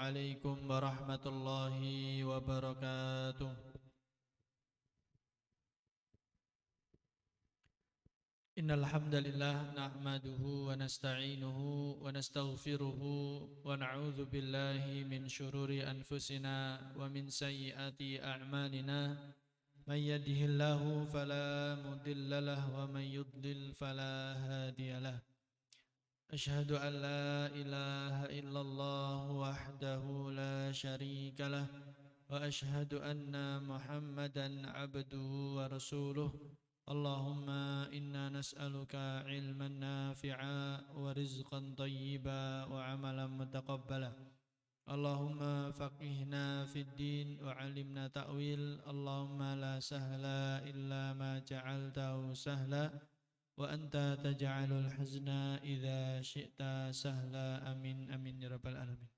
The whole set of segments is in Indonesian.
عليكم ورحمة الله وبركاته. إن الحمد لله نحمده ونستعينه ونستغفره ونعوذ بالله من شرور أنفسنا ومن سيئات أعمالنا. من يهده الله فلا مضل له ومن يضلل فلا هادي له. أشهد أن لا إله إلا الله وحده لا شريك له وأشهد أن محمدا عبده ورسوله. اللهم إنا نسألك علما نافعا ورزقا طيبا وعملا متقبلا. اللهم فقهنا في الدين وعلمنا تأويل. اللهم لا سهل إلا ما جعلته سهلا وأنت تجعل الحزن إذا شئت سهلا. آمين آمين يا رب العالمين.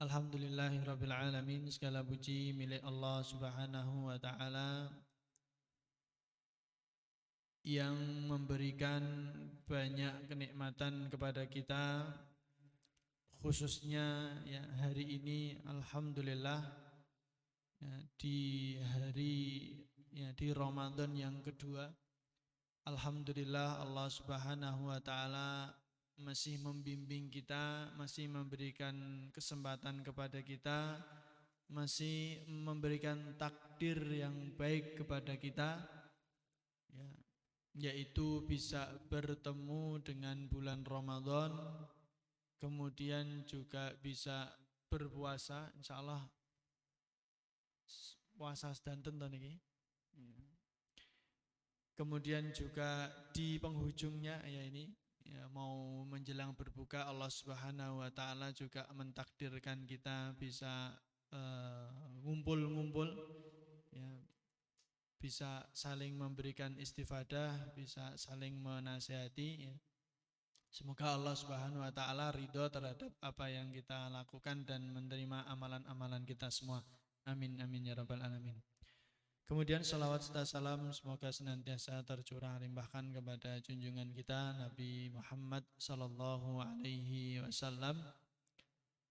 Alhamdulillahirabbil alamin. Segala puji milik Allah Subhanahu wa taala yang memberikan banyak kenikmatan kepada kita, khususnya ya hari ini alhamdulillah ya, di hari ya di Ramadan yang kedua. Alhamdulillah Allah Subhanahu wa taala masih membimbing kita, masih memberikan kesempatan kepada kita, masih memberikan takdir yang baik kepada kita ya, yaitu bisa bertemu dengan bulan Ramadan, kemudian juga bisa berpuasa, insyaallah puasa sedanten to niki. Kemudian juga di penghujungnya ya ini ya, mau menjelang berbuka, Allah Subhanahu wa taala juga mentakdirkan kita bisa ngumpul-ngumpul ya, bisa saling memberikan istifadah, bisa saling menasihati ya. Semoga Allah Subhanahu wa taala ridho terhadap apa yang kita lakukan dan menerima amalan-amalan kita semua. Amin amin ya rabbal alamin. Kemudian salawat serta salam semoga senantiasa tercurah limpahkan kepada junjungan kita Nabi Muhammad sallallahu alaihi wasallam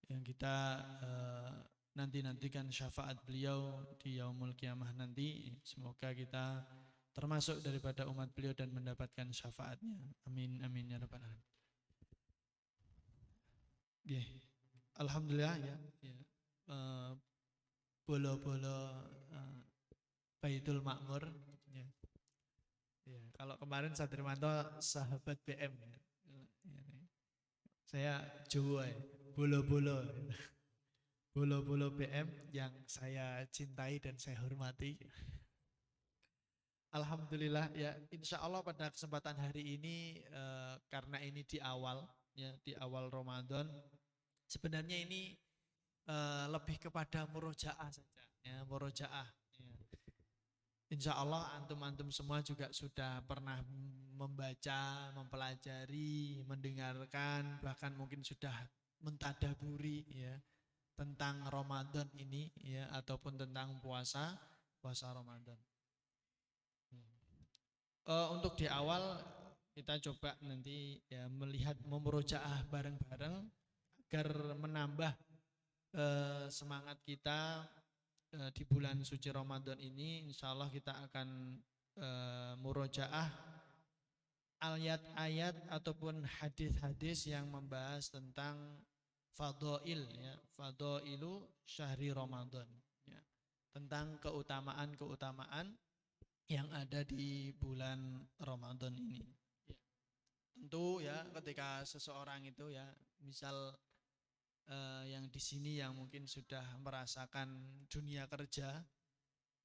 yang kita nantikan syafaat beliau di yaumul kiamah nanti. Semoga kita termasuk daripada umat beliau dan mendapatkan syafaatnya. Amin amin ya rabbal alamin. Alhamdulillah ya. Bolo-bolo Baitul Makmur ya. Ya, kalau kemarin Satrimanto sahabat BM ya. Saya Jawa ya. Bolo-bolo Bolo-bolo BM yang saya cintai dan saya hormati. Alhamdulillah ya, insya Allah pada kesempatan hari ini karena ini di awal ya, di awal Ramadan, sebenarnya ini lebih kepada murojaah saja ya, murojaah ya. Insya Allah antum-antum semua juga sudah pernah membaca, mempelajari, mendengarkan, bahkan mungkin sudah mentadaburi ya tentang Ramadan ini ya, ataupun tentang puasa Ramadan. Untuk di awal kita coba nanti ya melihat memurojaah bareng-bareng agar menambah semangat kita di bulan suci Ramadan ini. Insya Allah kita akan murojaah ayat-ayat ataupun hadis-hadis yang membahas tentang fadhail ya, fadhailu syahri Ramadan ya, tentang keutamaan-keutamaan yang ada di bulan Ramadan ini ya. Tentu ya ketika seseorang itu ya misal yang di sini yang mungkin sudah merasakan dunia kerja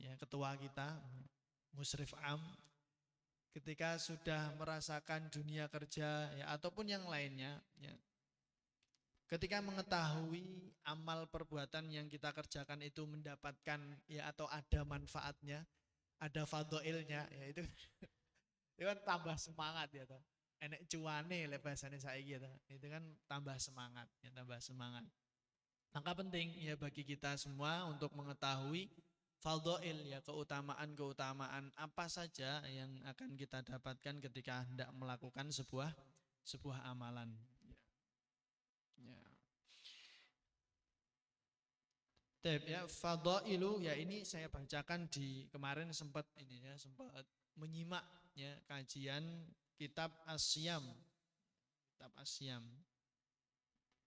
ya, ketua kita Musrif Am, ketika sudah merasakan dunia kerja ya ataupun yang lainnya ya, ketika mengetahui amal perbuatan yang kita kerjakan itu mendapatkan ya atau ada manfaatnya, ada fadhailnya ya, itu kan tambah semangat ya toh. Enek cuane le bahasane saiki ya, itu kan tambah semangat ya, tambah semangat. Maka penting ya bagi kita semua untuk mengetahui fadhail ya, keutamaan-keutamaan apa saja yang akan kita dapatkan ketika hendak melakukan sebuah sebuah amalan. Ya. Ya, fadailu ya ini saya bacakan di kemarin sempat ini ya, sempat menyimak ya kajian kitab Asyam. Kitab Asyam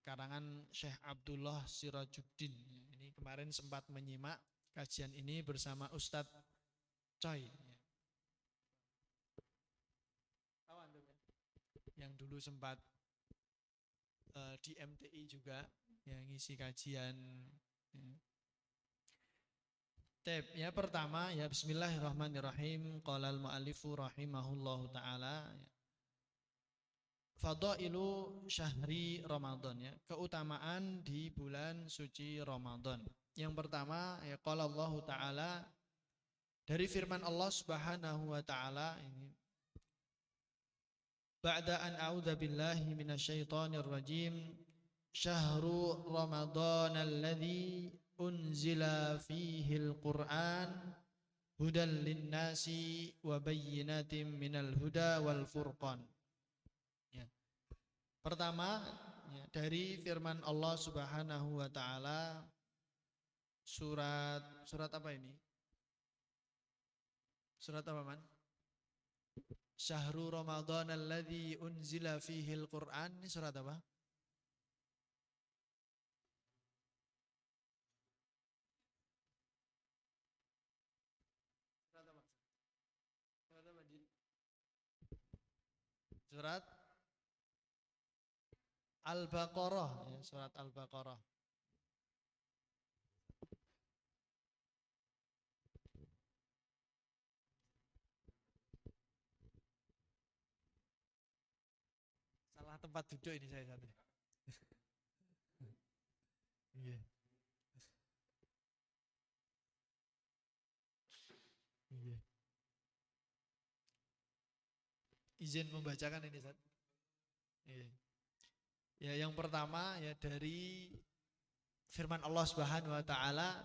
karangan Syekh Abdullah Sirajuddin. Ini kemarin sempat menyimak kajian ini bersama Ustadz Choi. Yang dulu sempat di MTI juga yang ngisi kajian. Ya pertama ya bismillahirrahmanirrahim qala al-muallifu rahimahullahu taala fadailu syahri Ramadan ya, keutamaan di bulan suci Ramadan. Yang pertama ya qala Allah taala, dari firman Allah Subhanahu wa taala ini, ba'da an a'udza billahi minasyaitonir rajim, syahru Ramadan alladzi unzila fihil Qur'an hudan linnasi wa bayyinatin minal huda wal furqan. Ya. Pertama ya, dari firman Allah Subhanahu wa taala, surat apa ini? Surat apa, Man? Syahrul Ramadan alladzi unzila fihil Qur'an. Ini surat apa? Surat Al-Baqarah ya, surat Al-Baqarah. Salah tempat duduk ini saya satu. Iya. Iya. Izin membacakan ini, Ustaz. Iya. Ya, yang pertama ya dari firman Allah Subhanahu wa taala,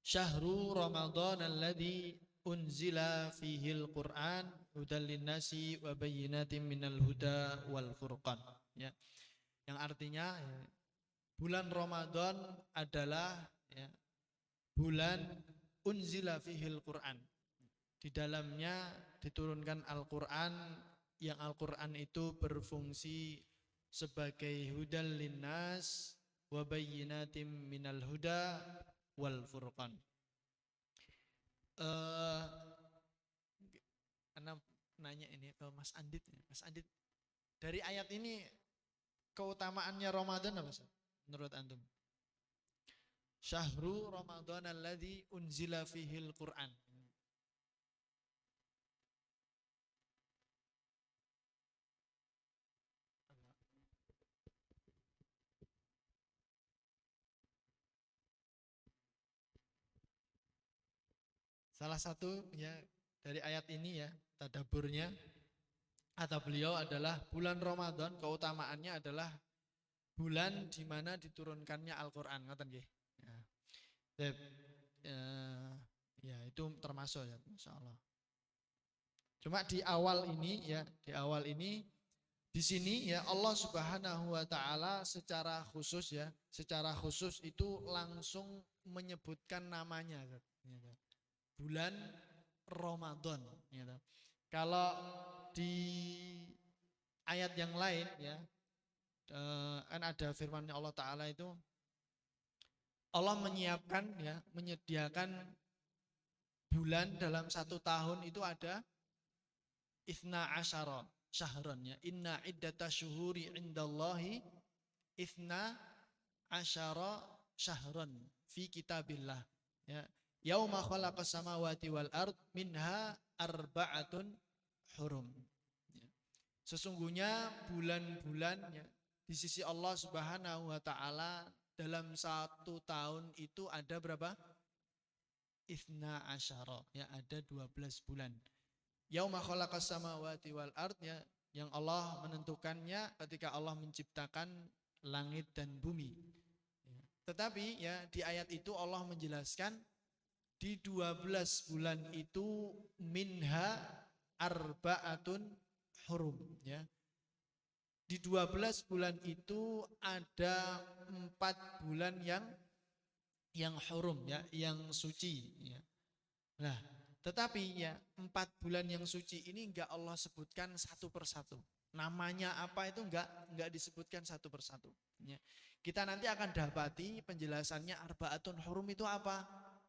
Syahru Ramadan alladzi unzila fihil Qur'an hudal linnasi wa bayyinatin minal huda wal furqan. Ya. Yang artinya ya, bulan Ramadan adalah ya, bulan unzila fihil Qur'an. Di dalamnya diturunkan Al-Qur'an, yang Al-Qur'an itu berfungsi sebagai hudal linnas wa bayyinatin minal huda wal furqan. Karena nanya ini ke Mas Andit. Mas Andit, dari ayat ini keutamaannya Ramadan apa sih menurut antum? Syahru Ramadan alladzi unzila fihil Qur'an. Salah satu ya dari ayat ini ya, tadaburnya kata beliau adalah bulan Ramadan keutamaannya adalah bulan di mana diturunkannya Al-Qur'an, ngoten nggih. Ya, itu termasuk ya, insyaallah. Cuma di awal ini di sini ya Allah Subhanahu wa taala secara khusus itu langsung menyebutkan namanya. Bulan Ramadan. Kalau di ayat yang lain ya, kan ada firman Allah Ta'ala itu, Allah menyediakan bulan dalam satu tahun itu ada Ithna asyara syahron ya. Inna iddata syuhuri indallahi Ithna asyara syahron fi kitabillah ya. Yauma khalaqas samawati wal ard minha arba'atun hurum. Sesungguhnya bulan-bulan ya, di sisi Allah Subhanahu wa taala dalam satu tahun itu ada berapa? Ithna asyara ya, ada 12 bulan. Yauma khalaqas samawati wal ard ya, yang Allah menentukannya ketika Allah menciptakan langit dan bumi. Tetapi ya di ayat itu Allah menjelaskan di 12 bulan itu minha arba'atun hurum ya. Di 12 bulan itu ada 4 bulan yang hurum ya, yang suci ya. Nah, tetapi ya 4 bulan yang suci ini enggak Allah sebutkan satu persatu. Namanya apa itu enggak disebutkan satu persatu. Ya. Kita nanti akan dapati penjelasannya arbaatun hurum itu apa?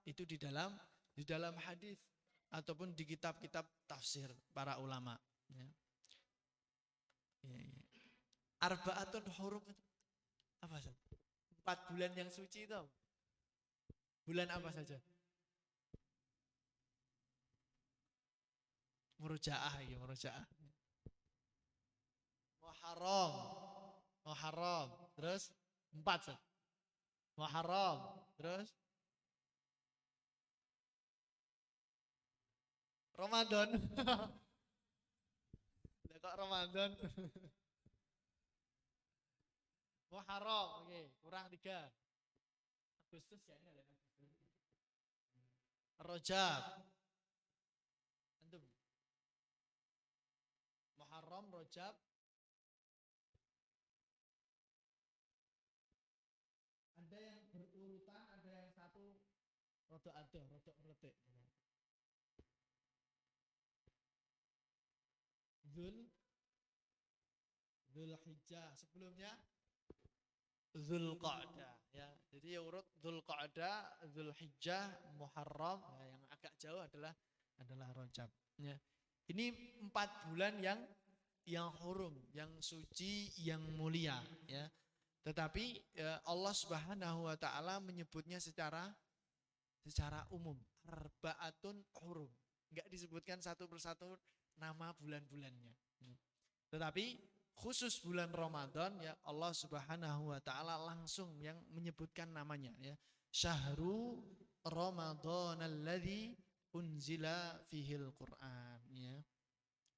Itu di dalam hadis ataupun di kitab-kitab tafsir para ulama. Ya. Ya, ya. Arbaatun hurum itu apa saja? 4 bulan yang suci itu apa? Bulan apa saja? Murojaah ya, murojaah. Muharram. Muharram. Terus 4 saja. Muharram. Terus Ramadan. Lah kok Ramadan? Muharram, oke, kurang 3. Agustus ya ini ada Rajab. Antum. Muharram, Rajab. Ada yang berurutan, ada yang satu rodok ada, rodok meletik. Zulhijjah, sebelumnya Zulqa'dah ya. Jadi yang urut Zulqa'dah, Zulhijjah, Muharram, ya, yang agak jauh adalah Rajab ya. Ini 4 bulan yang hurum, yang suci, yang mulia ya. Tetapi Allah Subhanahu wa taala menyebutnya secara umum, arbaatun hurum. Enggak disebutkan satu persatu nama bulan-bulannya. Tetapi khusus bulan Ramadan ya Allah Subhanahu wa taala langsung yang menyebutkan namanya ya. Syahrul Ramadhanalladzi unzila fihil Qur'an ya.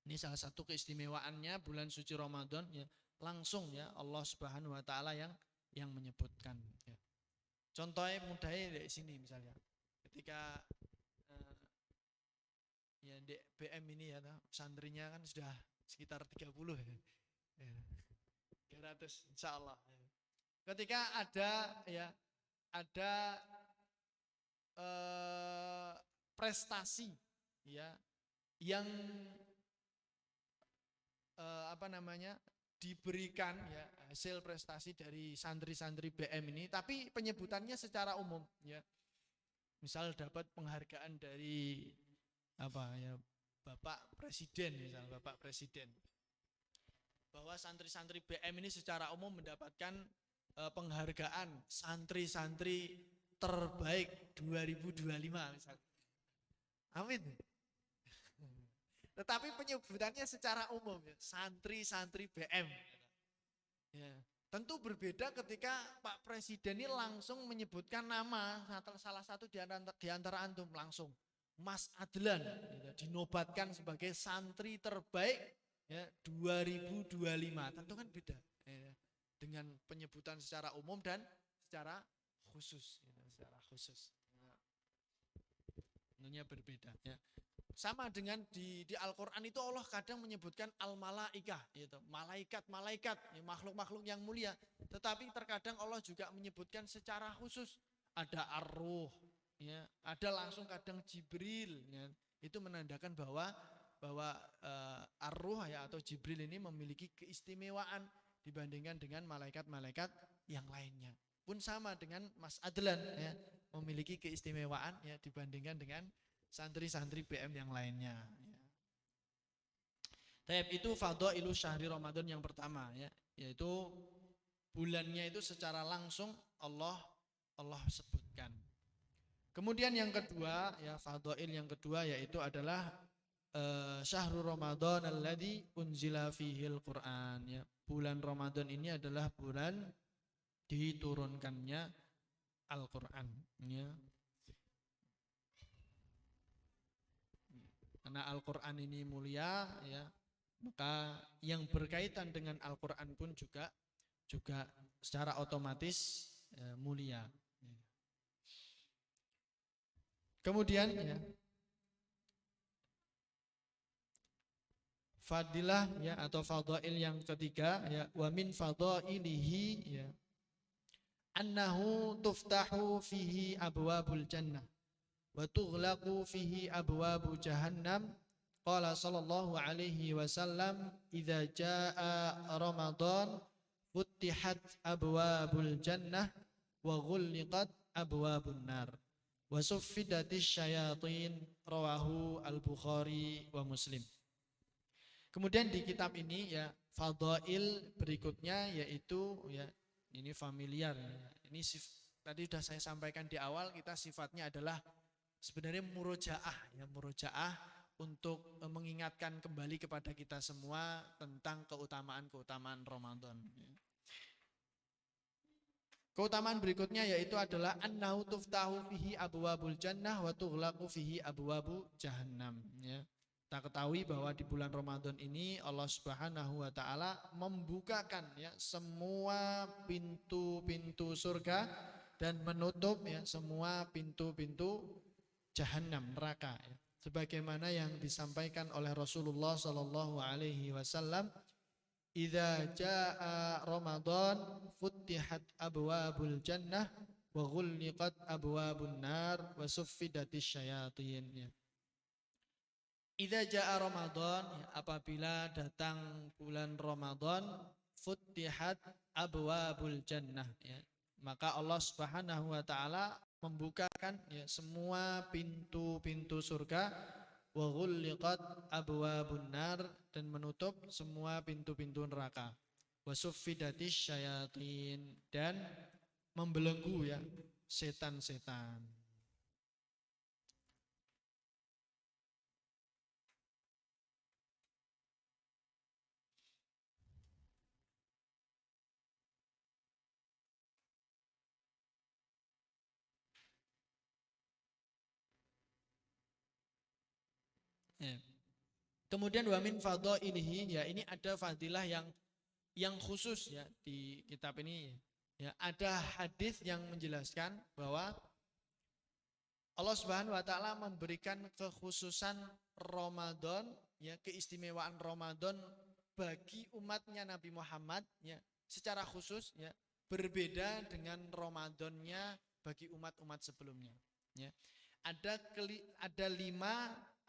Ini salah satu keistimewaannya bulan suci Ramadan ya. Langsung ya Allah Subhanahu wa taala yang menyebutkan ya. Contohnya mudahnya dari sini misalnya. Ketika ya di BM ini ya santrinya kan sudah sekitar 30 ya. 300 insya Allah. Ketika ada prestasi ya yang diberikan ya hasil prestasi dari santri-santri BM ini, tapi penyebutannya secara umum ya. Misal dapat penghargaan dari Bapak Presiden, misal Bapak Presiden, bahwa santri-santri BM ini secara umum mendapatkan penghargaan santri-santri terbaik 2025 misal. Amin. Tetapi penyebutannya secara umum ya, santri-santri BM. Ya. Tentu berbeda ketika Pak Presiden ini langsung menyebutkan nama salah satu di antara antum langsung Mas Adlan gitu, dinobatkan sebagai santri terbaik ya 2025. Tentu kan beda ya, dengan penyebutan secara umum dan secara khusus ya, secara khusus. Ya. Tentunya berbeda ya. Sama dengan di Al-Quran itu Allah kadang menyebutkan al-malaikah, gitu. Malaikat, ya, makhluk-makhluk yang mulia. Tetapi terkadang Allah juga menyebutkan secara khusus. Ada ar-ruh, ya. Ada langsung kadang Jibril. Ya. Itu menandakan bahwa ar-ruh ya, atau Jibril ini memiliki keistimewaan dibandingkan dengan malaikat-malaikat yang lainnya. Pun sama dengan Mas Adlan, ya, memiliki keistimewaan ya, dibandingkan dengan santri-santri BM yang lainnya ya. Itu fadhailu syahri Ramadan yang pertama ya, yaitu bulannya itu secara langsung Allah sebutkan. Kemudian yang kedua ya, fadhail yang kedua yaitu adalah syahrul Ramadan alladzi unzila fihil Qur'an ya. Bulan Ramadan ini adalah bulan diturunkannya Al-Qur'an ya. Karena Al-Quran ini mulia ya, maka yang berkaitan dengan Al-Quran pun juga secara otomatis mulia. Kemudian ya, fadilah ya atau fadail yang ketiga ya, wa min fadailihi ya annahu tuftahu fihi abwabul jannah wa tughlaqu fihi abwabu jahannam. Qala sallallahu alaihi wasallam idza jaa ramadan futtihat abwabul jannah wa ghulliqat abwabun nar wa suffidatis syayatin. Rawahu al-Bukhari wa Muslim. Kemudian di kitab ini ya fadail berikutnya yaitu ya ini familiar ya. Ini tadi sudah saya sampaikan di awal, kita sifatnya adalah sebenarnya murojaah ya, murojaah untuk mengingatkan kembali kepada kita semua tentang keutamaan-keutamaan Ramadan. Keutamaan berikutnya yaitu adalah annahu tuftahu fihi abwabul jannah wa tughlaqu fihi abwabu jahannam ya. Kita ketahui bahwa di bulan Ramadan ini Allah Subhanahu wa taala membukakan ya semua pintu-pintu surga dan menutup ya semua pintu-pintu jahanam, neraka ya. Sebagaimana yang disampaikan oleh Rasulullah sallallahu alaihi wasallam, idza jaa Ramadan futtihat abwabul jannah wa ghulliqat abwabun nar wa suffidatis syayatin ya. Idza jaa Ramadan ya, apabila datang bulan Ramadan futtihat abwabul jannah ya, maka Allah Subhanahu wa taala membukakan ya semua pintu-pintu surga wa ghulliqat abwabun nar dan menutup semua pintu-pintu neraka wa suffidatis syayatin dan membelenggu ya setan-setan. Ya. Kemudian wa min fadailihi ya, ini ada fadilah yang khusus ya di kitab ini ya. Ada hadis yang menjelaskan bahwa Allah Subhanahu wa taala memberikan kekhususan Ramadan ya, keistimewaan Ramadan bagi umatnya Nabi Muhammad ya secara khusus ya, berbeda dengan Ramadannya bagi umat-umat sebelumnya ya. Ada 5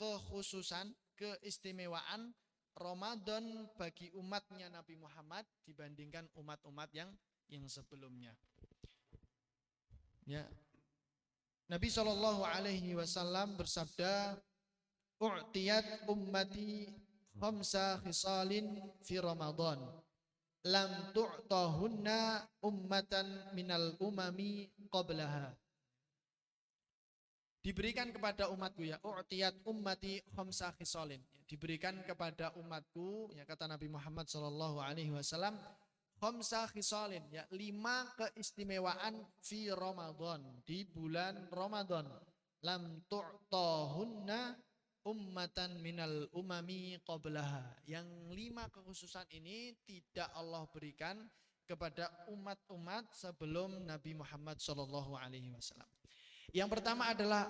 kekhususan, keistimewaan Ramadan bagi umatnya Nabi Muhammad dibandingkan umat-umat yang sebelumnya. Ya. Nabi Shallallahu alaihi wasallam bersabda, "U'tiyat ummati khamsa khisalin fi Ramadan. Lam tu'tahunna ummatan minal umami qablaha." Diberikan kepada umatku ya, u'tiyat ummati khamsa khisalin. Diberikan kepada umatku ya, kata Nabi Muhammad sallallahu alaihi wasallam, khamsa khisalin ya, 5 keistimewaan fi Ramadan, di bulan Ramadan. Lam tu'tahunna ummatan minal umami qablaha. Yang 5 kekhususan ini tidak Allah berikan kepada umat-umat sebelum Nabi Muhammad sallallahu alaihi wasallam. Yang pertama adalah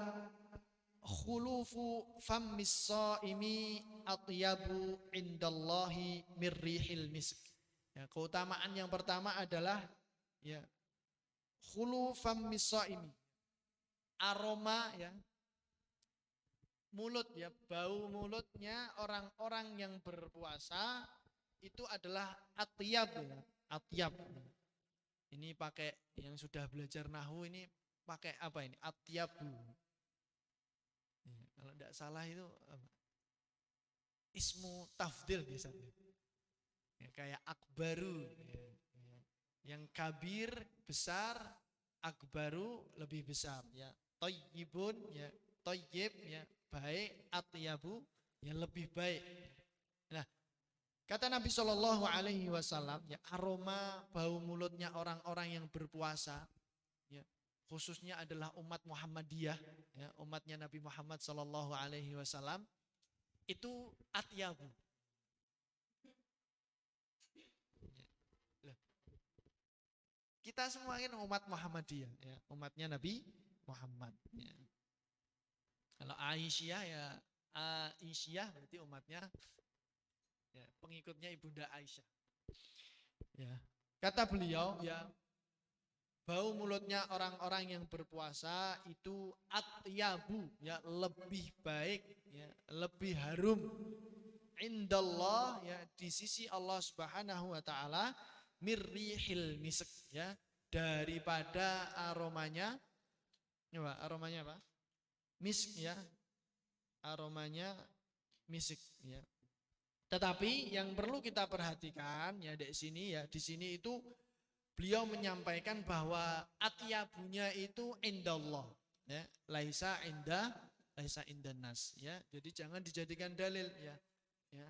khulufu fammis shaimi atyabu indallahi mirrihil misk. Ya, keutamaan yang pertama adalah ya khulu fammis shaimi, aroma ya mulut ya, bau mulutnya orang-orang yang berpuasa itu adalah atyab ya, atyab. Ini pakai yang sudah belajar nahwu ini pakai apa ini? Atyabu. Ya, kalau tidak salah itu apa? Ismu tafdil biasanya. Ya, kayak akbaru. Ya, ya. Yang kabir besar, akbaru lebih besar. Ya, toyibun ya, toyib ya, baik, atyabu yang lebih baik. Nah, kata Nabi Shallallahu alaihi wasallam ya, aroma bau mulutnya orang-orang yang berpuasa ya, khususnya adalah umat Muhammadiyah ya, umatnya Nabi Muhammad sallallahu alaihi wasallam itu atyabu. Kita semua kan umat Muhammadiyah ya, umatnya Nabi Muhammad ya. Kalau Aisyah ya, Aisyah berarti umatnya Ya, pengikutnya Ibunda Aisyah. Ya. Kata beliau, ya, bau mulutnya orang-orang yang berpuasa itu atyabu, ya, lebih baik, ya, lebih harum indallah, ya, di sisi Allah Subhanahu wa taala, mirrihil misk, ya, daripada aromanya, ya, aromanya apa? Misk, ya. Aromanya misik, ya. Tetapi yang perlu kita perhatikan, ya, di sini itu beliau menyampaikan bahwa atyabunya itu indallah, ya, laisa indanas, ya. Jadi jangan dijadikan dalil, ya. Ya.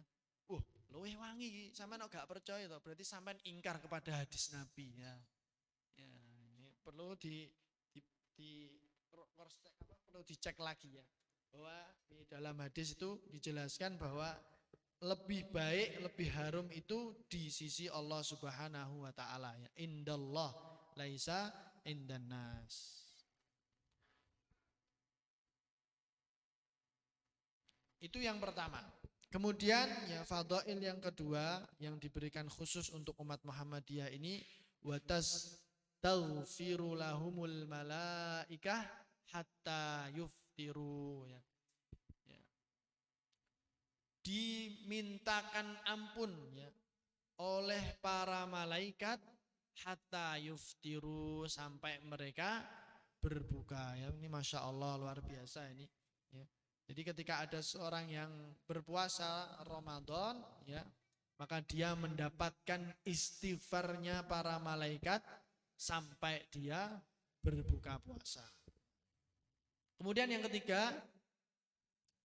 Luwih wangi, sampean gak percaya toh, berarti sampean ingkar kepada hadis Nabi, ya. Ya, ini perlu perlu dicek lagi, ya. Bahwa di dalam hadis itu dijelaskan bahwa lebih baik, lebih harum itu di sisi Allah Subhanahu wa taala, ya. Indallah laisa indannas. Itu yang pertama. Kemudian, ya, fadhail yang kedua yang diberikan khusus untuk umat Muhammadiyah ini, watas taghfiru lahumul malaikah hatta yuftiru, ya. Ya. Dimintakan ampun, ya, oleh para malaikat hatta yuftiru, sampai mereka berbuka, ya. Ini Masya Allah, luar biasa ini, ya. Jadi ketika ada seorang yang berpuasa Ramadan, ya, maka dia mendapatkan istighfarnya para malaikat sampai dia berbuka puasa. Kemudian yang ketiga,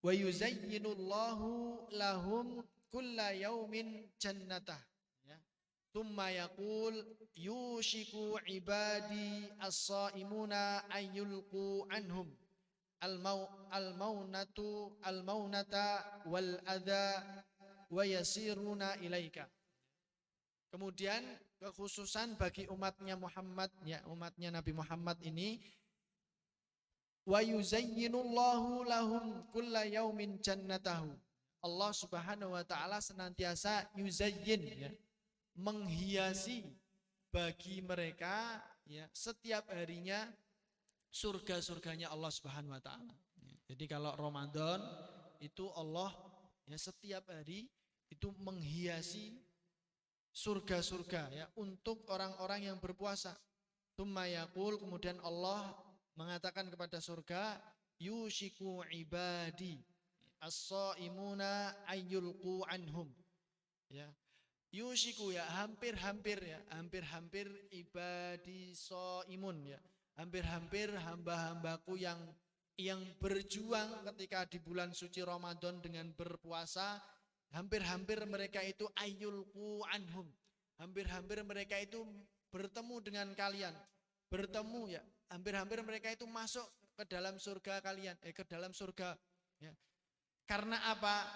wa yuzayyinullahu lahum kulla yaumin jannatah, ya. Tsumma yaqul yushiku ibadi as-shaimuna ayyulqu anhum al-maunata wal adha wa yasiruna ilaika. Kemudian kekhususan bagi umatnya Muhammad, ya, umatnya Nabi Muhammad ini, wa yuzayyinullahu lahum kulla yaumin jannatahu. Allah Subhanahu wa taala senantiasa yuzayyin, ya, menghiasi bagi mereka, ya, setiap harinya surga-surganya Allah Subhanahu wa taala. Jadi kalau Ramadan itu Allah, ya, setiap hari itu menghiasi surga-surga, ya, untuk orang-orang yang berpuasa. Tsumma yaqul, kemudian Allah mengatakan kepada surga, yushiku ibadi as-shaimuna ayyulqu anhum, ya. Yushiku, ya, hampir-hampir, ya, hampir-hampir ibadi shaimun, ya. Hampir-hampir hamba-hambaku yang berjuang ketika di bulan suci Ramadan dengan berpuasa, hampir-hampir mereka itu ayyulqu anhum, hampir-hampir mereka itu bertemu dengan kalian, bertemu, ya, hampir-hampir mereka itu masuk ke dalam surga kalian, ke dalam surga, ya. Karena apa?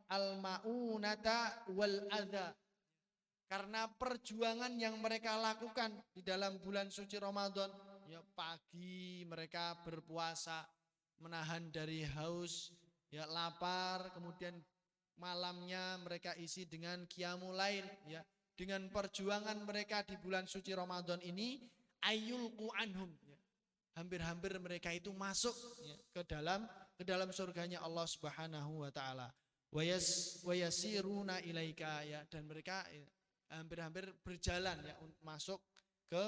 Al-maunata wal adha, karena perjuangan yang mereka lakukan di dalam bulan suci Ramadan, ya, pagi mereka berpuasa menahan dari haus, ya, lapar, kemudian malamnya mereka isi dengan qiyamul lail, ya. Dengan perjuangan mereka di bulan suci Ramadan ini, ayyulqu anhum, ya, hampir-hampir mereka itu masuk, ya, ke dalam surganya Allah Subhanahu wa taala. Wa yasiruna ilaika, ya, dan mereka, ya, hampir-hampir berjalan, ya, masuk ke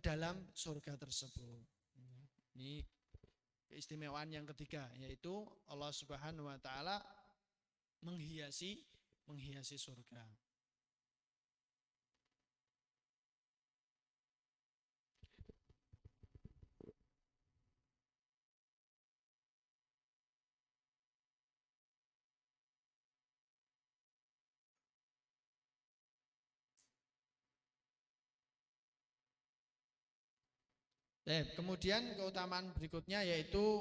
dalam surga tersebut. Ini keistimewaan yang ketiga, yaitu Allah Subhanahu wa taala menghiasi surga. Kemudian keutamaan berikutnya yaitu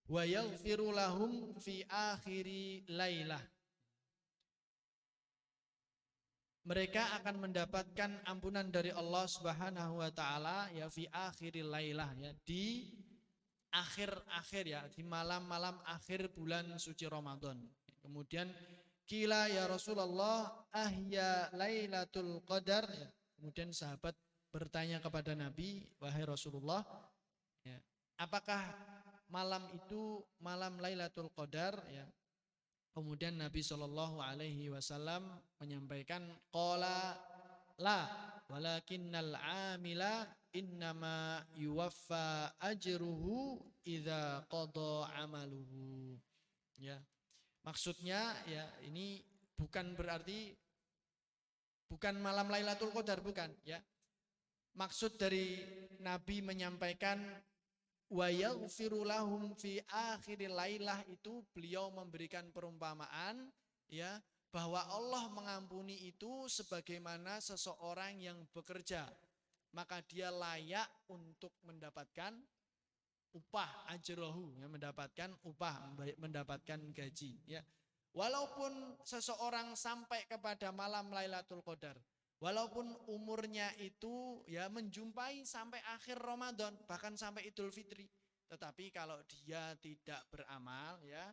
wa yaghfiru lahum fi akhiri lailah. Mereka akan mendapatkan ampunan dari Allah Subhanahu wa taala, ya, fi akhiri lailah, ya, di akhir-akhir, ya, di malam-malam akhir bulan suci Ramadan. Kemudian kila ya Rasulullah ahya lailatul qadar ya. Kemudian sahabat bertanya kepada Nabi, wahai Rasulullah, ya, apakah malam itu malam Lailatul Qadar ya. Kemudian Nabi Shallallahu alaihi wasallam menyampaikan qala la walakinnal amila innama yuwaffa ajruhu idza qada amaluhu. Ya. Maksudnya ya ini bukan berarti bukan malam Lailatul Qadar, bukan ya. Maksud dari Nabi menyampaikan wa yaghfiru lahum fi akhiril lailah itu beliau memberikan perumpamaan ya bahwa Allah mengampuni itu sebagaimana seseorang yang bekerja, maka dia layak untuk mendapatkan upah ajrohu ya, mendapatkan upah, mendapatkan gaji ya. Walaupun seseorang sampai kepada malam Lailatul Qadar, walaupun umurnya itu ya menjumpai sampai akhir Ramadan, bahkan sampai Idul Fitri, tetapi kalau dia tidak beramal ya,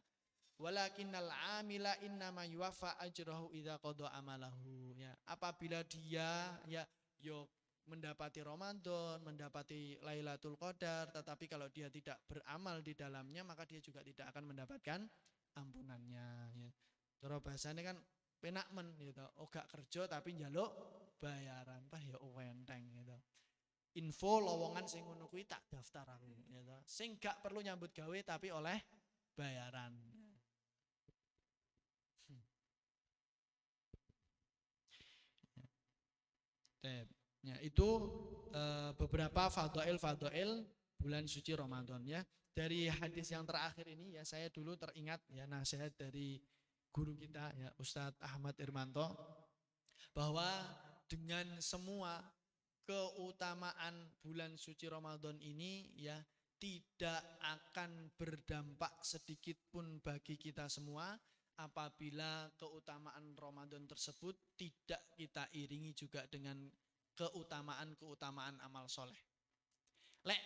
walakinnal amila innama yuwaffa ajrahu idza qada amalahu ya. Apabila dia ya mendapati Ramadan, mendapati Lailatul Qadar, tetapi kalau dia tidak beramal di dalamnya, maka dia juga tidak akan mendapatkan ampunannya ya. Cara bahasane kan penak men gitu. Oh gak kerja tapi njaluk bayaran, pah ya enteng gitu. Info lowongan sing ngono kuwi tak daftar aku gitu. Sing gak perlu nyambut gawe tapi oleh bayaran. Ya, itu beberapa fadhail bulan suci Ramadan ya. Dari hadis yang terakhir ini ya saya dulu teringat ya nasihat dari guru kita ya Ustadz Ahmad Irmanto bahwa dengan semua keutamaan bulan suci Ramadan ini ya tidak akan berdampak sedikit pun bagi kita semua apabila keutamaan Ramadan tersebut tidak kita iringi juga dengan keutamaan amal soleh. Lek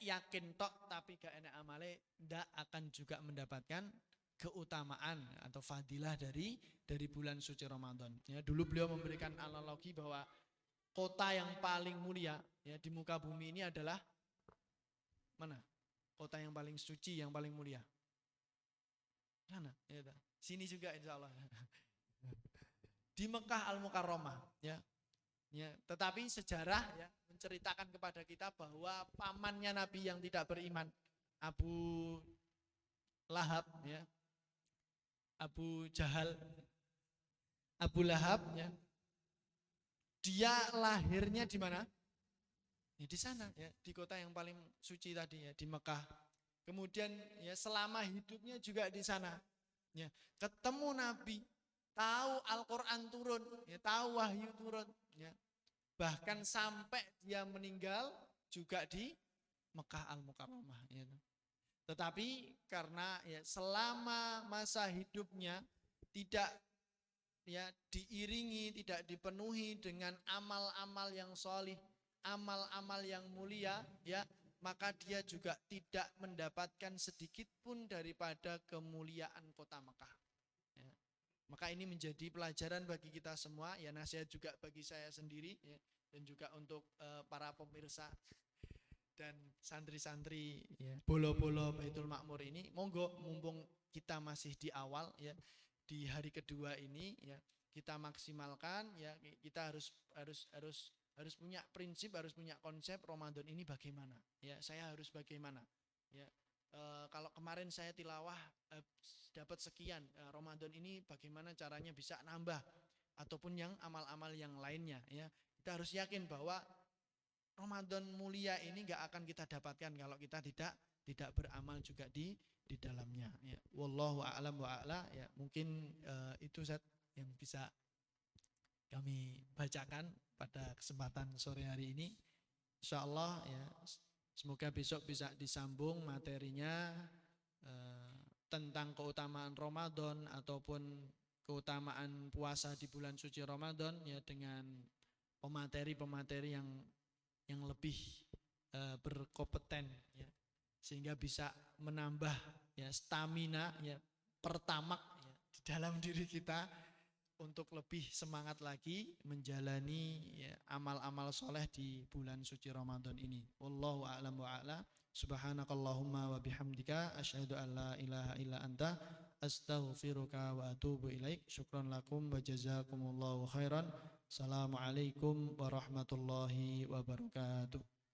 yakin tok tapi gak enak amale ndak akan juga mendapatkan keutamaan atau fadilah dari bulan suci Ramadan. Ya, dulu beliau memberikan analogi bahwa kota yang paling mulia ya di muka bumi ini adalah mana? Kota yang paling suci, yang paling mulia. Mana? Ya, sini juga insya Allah. Di Mekah Al-Mukarramah ya. Ya, tetapi sejarah ya menceritakan kepada kita bahwa pamannya Nabi yang tidak beriman, Abu Lahab ya, Abu Jahal, Abu Lahab ya, dia lahirnya di mana? Ya, di sana ya, di kota yang paling suci tadi ya, di Mekah. Kemudian ya selama hidupnya juga di sana. Ya, ketemu Nabi, tahu Al-Qur'an turun, ya, tahu wahyu turun, ya. Bahkan sampai dia meninggal juga di Mekah Al-Mukarramah ya. Tetapi karena ya selama masa hidupnya tidak ya diiringi, tidak dipenuhi dengan amal-amal yang sholih, amal-amal yang mulia ya, maka dia juga tidak mendapatkan sedikit pun daripada kemuliaan kota Mekah. Ya. Maka ini menjadi pelajaran bagi kita semua, ya nasihat juga bagi saya sendiri ya, dan juga untuk para pemirsa dan santri-santri ya, bolo-bolo Baitul Makmur ini, monggo mumpung kita masih di awal ya, di hari kedua ini ya, kita maksimalkan ya, kita harus punya prinsip, harus punya konsep Ramadan ini bagaimana ya, saya harus bagaimana ya. Kalau kemarin saya tilawah dapat sekian, Ramadan ini bagaimana caranya bisa nambah ataupun yang amal-amal yang lainnya ya. Kita harus yakin bahwa Ramadan mulia ini gak akan kita dapatkan kalau kita tidak beramal juga di dalamnya ya. Wallahu a'lam wa a'la ya. Mungkin itu Ustaz yang bisa kami bacakan pada kesempatan sore hari ini. Insyaallah ya. Semoga besok bisa disambung materinya tentang keutamaan Ramadan ataupun keutamaan puasa di bulan suci Ramadan ya, dengan pemateri-pemateri yang lebih berkompeten ya, sehingga bisa menambah ya stamina ya, pertamak ya, di dalam diri kita untuk lebih semangat lagi menjalani ya, amal-amal soleh di bulan suci Ramadan ini. Wallahu a'lam wa a'la. Subhanakallahumma wa bihamdika asyhadu an la ilaha illa anta astaghfiruka wa atubu ilaik. Syukran lakum wa jazakumullahu khairan. Assalamualaikum warahmatullahi wabarakatuh.